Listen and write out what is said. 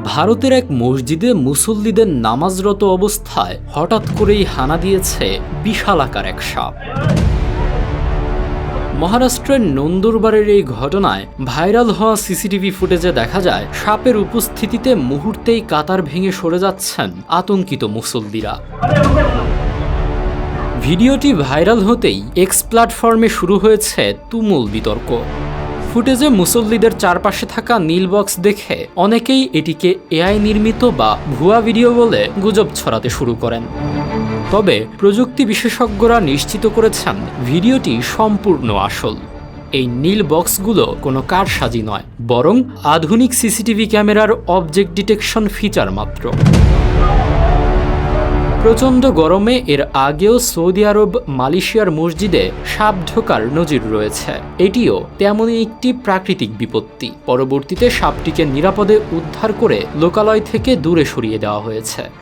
ভারতের এক মসজিদে মুসল্লিদের নামাজরত অবস্থায় হঠাৎ করেই হানা দিয়েছে বিশালাকার এক সাপ। মহারাষ্ট্রের নন্দুরবারের এই ঘটনায় ভাইরাল হওয়া সিসিটিভি ফুটেজে দেখা যায় সাপের উপস্থিতিতে মুহূর্তেই কাতার ভেঙে সরে যাচ্ছেন আতঙ্কিত মুসল্লিরা। ভিডিওটি ভাইরাল হতেই এক্স প্ল্যাটফর্মে শুরু হয়েছে তুমুল বিতর্ক। ফুটেজে মুসল্লিদের চারপাশে থাকা নীল বক্স দেখে অনেকেই এটিকে এআই নির্মিত বা ভুয়া ভিডিও বলে গুজব ছড়াতে শুরু করেন। তবে প্রযুক্তি বিশেষজ্ঞরা নিশ্চিত করেছেন ভিডিওটি সম্পূর্ণ আসল। এই নীল বক্সগুলো কোনো কারসাজি নয়, বরং আধুনিক সিসিটিভি ক্যামেরার অবজেক্ট ডিটেকশন ফিচার মাত্র। প্রচণ্ড গরমে এর আগেও সৌদি আরব, মালয়েশিয়ার মসজিদে সাপ ঢোকার নজির রয়েছে। এটিও তেমনই একটি প্রাকৃতিক বিপত্তি। পরবর্তীতে সাপটিকে নিরাপদে উদ্ধার করে লোকালয় থেকে দূরে সরিয়ে দেওয়া হয়েছে।